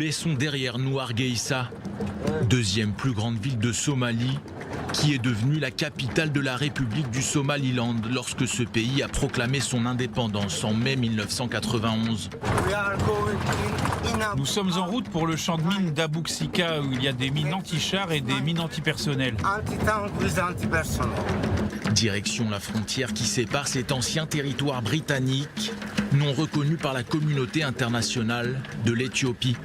brûlés sont derrière nous, Hargeisa, deuxième plus grande ville de Somalie, qui est devenue la capitale de la République du Somaliland lorsque ce pays a proclamé son indépendance en mai 1991. Nous sommes en route pour le champ de mines d'Abouxika où il y a des mines anti-chars et des mines antipersonnelles. Direction la frontière qui sépare cet ancien territoire britannique, non reconnu par la communauté internationale, de l'Éthiopie.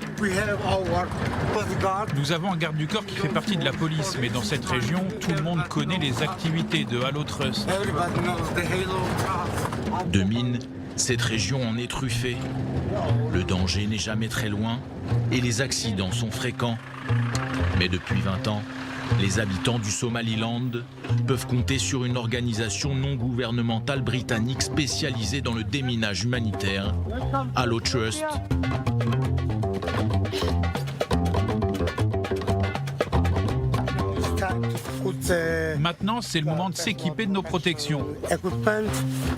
Nous avons un garde du corps qui fait partie de la police, mais dans cette région, tout le monde connaît les activités de Halo Trust. De mines, cette région en est truffée. Le danger n'est jamais très loin et les accidents sont fréquents. Mais depuis 20 ans, les habitants du Somaliland peuvent compter sur une organisation non gouvernementale britannique spécialisée dans le déminage humanitaire, Halo Trust. Maintenant, c'est le moment de s'équiper de nos protections.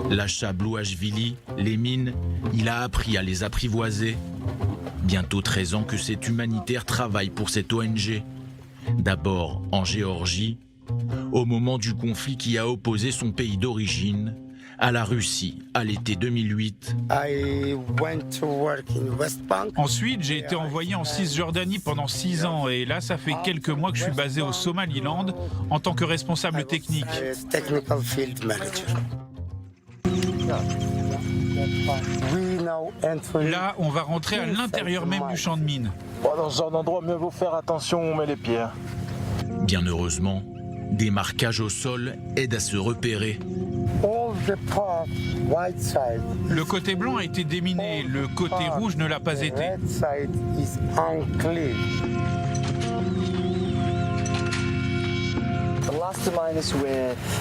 Lâcha Blouachvili, les mines, il a appris à les apprivoiser. Bientôt 13 ans que cet humanitaire travaille pour cette ONG. D'abord en Géorgie, au moment du conflit qui a opposé son pays d'origine à la Russie à l'été 2008. Ensuite, j'ai été envoyé en Cisjordanie pendant 6 ans et là, ça fait quelques mois que je suis basé au Somaliland en tant que responsable technique. Là, on va rentrer à l'intérieur même du champ de mines. Dans ce genre d'endroit, mieux vaut faire attention où on met les pieds. Bien heureusement, des marquages au sol aident à se repérer. Le côté blanc a été déminé, le côté rouge ne l'a pas été.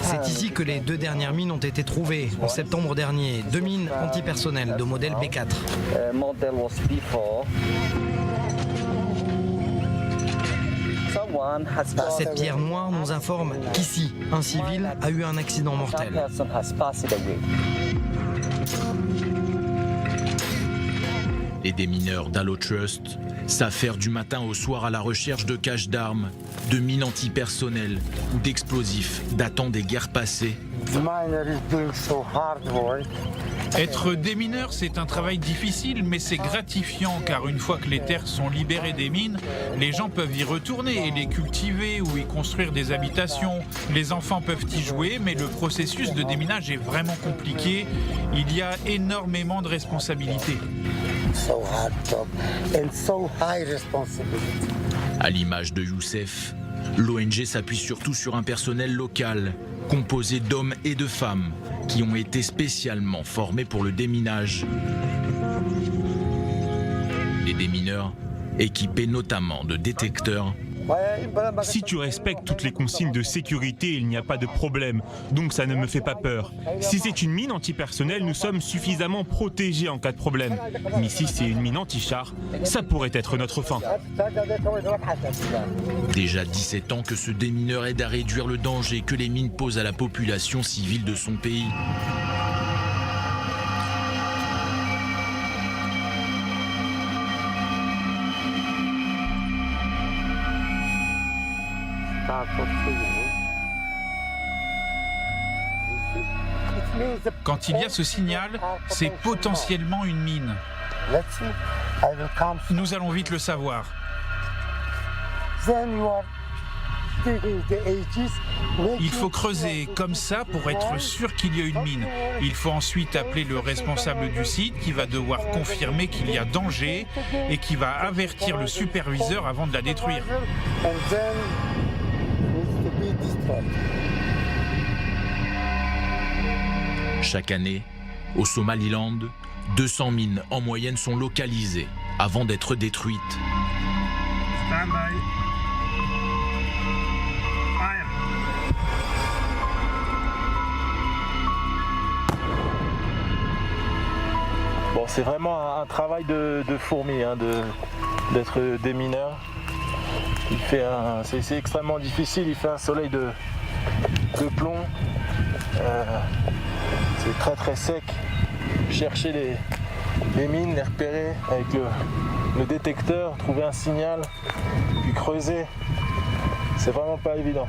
C'est ici que les 2 dernières mines ont été trouvées, en septembre dernier. 2 mines antipersonnelles de modèle B4. Cette pierre noire nous informe qu'ici, un civil a eu un accident mortel. Les démineurs d'Halo Trust s'affairent du matin au soir à la recherche de caches d'armes, de mines antipersonnelles ou d'explosifs datant des guerres passées. Être démineur, c'est un travail difficile, mais c'est gratifiant, car une fois que les terres sont libérées des mines, les gens peuvent y retourner et les cultiver ou y construire des habitations. Les enfants peuvent y jouer, mais le processus de déminage est vraiment compliqué. Il y a énormément de responsabilités. À l'image de Youssef, l'ONG s'appuie surtout sur un personnel local, composé d'hommes et de femmes, qui ont été spécialement formés pour le déminage. Les démineurs, équipés notamment de détecteurs. Si tu respectes toutes les consignes de sécurité, il n'y a pas de problème, donc ça ne me fait pas peur. Si c'est une mine antipersonnelle, nous sommes suffisamment protégés en cas de problème. Mais si c'est une mine anti-char, ça pourrait être notre fin. Déjà 17 ans que ce démineur aide à réduire le danger que les mines posent à la population civile de son pays. Quand il y a ce signal, c'est potentiellement une mine. Nous allons vite le savoir. Il faut creuser comme ça pour être sûr qu'il y a une mine. Il faut ensuite appeler le responsable du site qui va devoir confirmer qu'il y a danger et qui va avertir le superviseur avant de la détruire. Chaque année, au Somaliland, 200 mines en moyenne sont localisées avant d'être détruites. Bon, c'est vraiment un travail de fourmi, hein, d'être démineur. C'est extrêmement difficile, il fait un soleil de plomb. C'est très très sec. Chercher les mines, les repérer avec le détecteur, trouver un signal, puis creuser. C'est vraiment pas évident.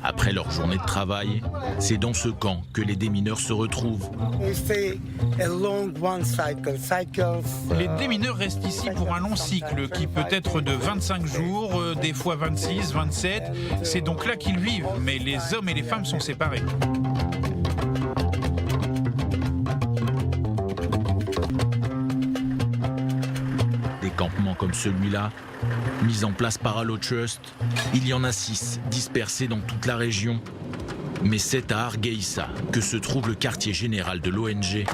Après leur journée de travail, c'est dans ce camp que les démineurs se retrouvent. Les démineurs restent ici pour un long cycle qui peut être de 25 jours, des fois 26, 27. C'est donc là qu'ils vivent, mais les hommes et les femmes sont séparés. Des campements comme celui-là, mis en place par Allotrust, il y en a 6 dispersés dans toute la région. Mais c'est à Hargeisa que se trouve le quartier général de l'ONG.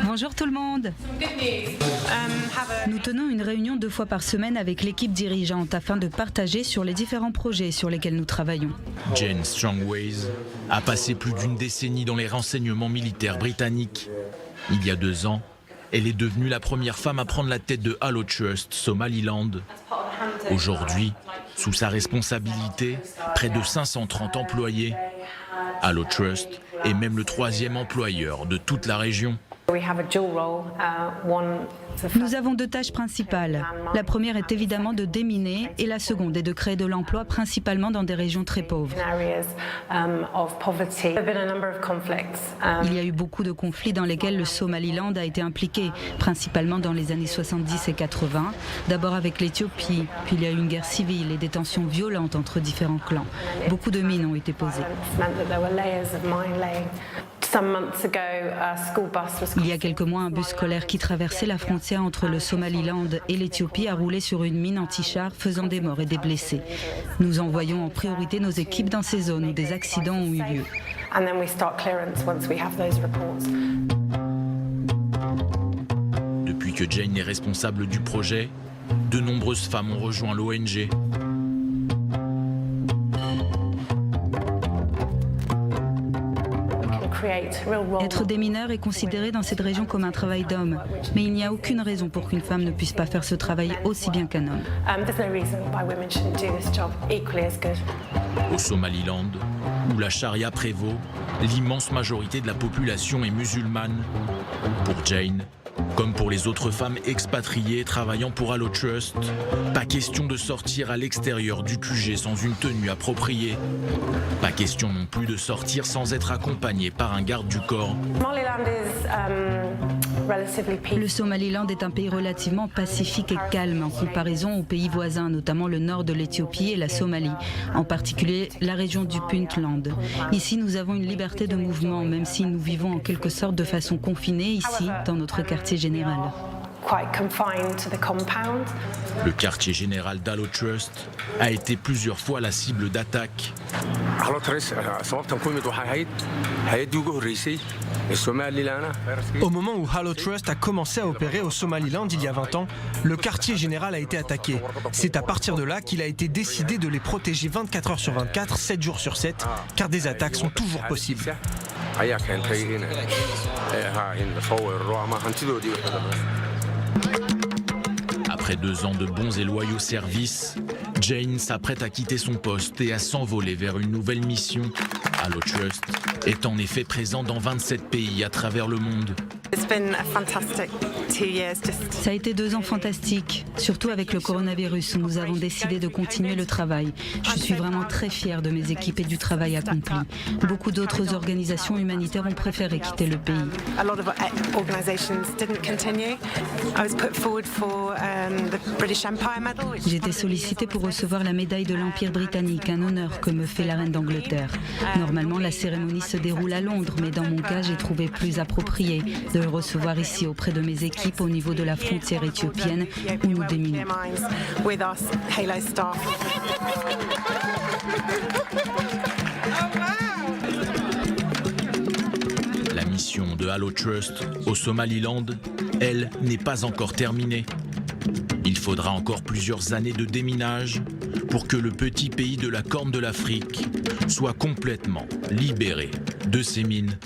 Bonjour tout le monde. Nous tenons une réunion 2 fois par semaine avec l'équipe dirigeante afin de partager sur les différents projets sur lesquels nous travaillons. Jane Strongways a passé plus d'une décennie dans les renseignements militaires britanniques. Il y a 2 ans, elle est devenue la première femme à prendre la tête de Allotrust Somaliland. Aujourd'hui, sous sa responsabilité, près de 530 employés. Allotrust est même le 3e employeur de toute la région. Nous avons 2 tâches principales. La première est évidemment de déminer et la seconde est de créer de l'emploi principalement dans des régions très pauvres. Il y a eu beaucoup de conflits dans lesquels le Somaliland a été impliqué, principalement dans les années 70 et 80, d'abord avec l'Éthiopie, puis il y a eu une guerre civile et des tensions violentes entre différents clans. Beaucoup de mines ont été posées. Il y a quelques mois, un bus scolaire qui traversait la frontière entre le Somaliland et l'Éthiopie a roulé sur une mine anti-char, faisant des morts et des blessés. Nous envoyons en priorité nos équipes dans ces zones où des accidents ont eu lieu. Depuis que Jane est responsable du projet, de nombreuses femmes ont rejoint l'ONG. Être démineur est considéré dans cette région comme un travail d'homme, mais il n'y a aucune raison pour qu'une femme ne puisse pas faire ce travail aussi bien qu'un homme. Au Somaliland, où la charia prévaut, l'immense majorité de la population est musulmane. Pour Jane, comme pour les autres femmes expatriées travaillant pour Allotrust, pas question de sortir à l'extérieur du QG sans une tenue appropriée. Pas question non plus de sortir sans être accompagné par un garde du corps. Le Somaliland est un pays relativement pacifique et calme en comparaison aux pays voisins, notamment le nord de l'Éthiopie et la Somalie, en particulier la région du Puntland. Ici, nous avons une liberté de mouvement, même si nous vivons en quelque sorte de façon confinée ici, dans notre quartier général. Le quartier général d'Allotrust a été plusieurs fois la cible d'attaques. Au moment où Allotrust a commencé à opérer au Somaliland il y a 20 ans, le quartier général a été attaqué. C'est à partir de là qu'il a été décidé de les protéger 24 heures sur 24, 7 jours sur 7, car des attaques sont toujours possibles. Après 2 ans de bons et loyaux services, Jane s'apprête à quitter son poste et à s'envoler vers une nouvelle mission. Allotrust est en effet présent dans 27 pays à travers le monde. Ça a été 2 ans fantastiques, surtout avec le coronavirus où nous avons décidé de continuer le travail. Je suis vraiment très fière de mes équipes et du travail accompli. Beaucoup d'autres organisations humanitaires ont préféré quitter le pays. J'ai été sollicitée pour recevoir la médaille de l'Empire britannique, un honneur que me fait la reine d'Angleterre. Normalement, la cérémonie se déroule à Londres, mais dans mon cas, j'ai trouvé plus approprié de le recevoir ici auprès de mes équipes au niveau de la frontière éthiopienne où nous déminons. La mission de Hallo Trust au Somaliland, elle, n'est pas encore terminée. Il faudra encore plusieurs années de déminage pour que le petit pays de la Corne de l'Afrique soit complètement libéré de ses mines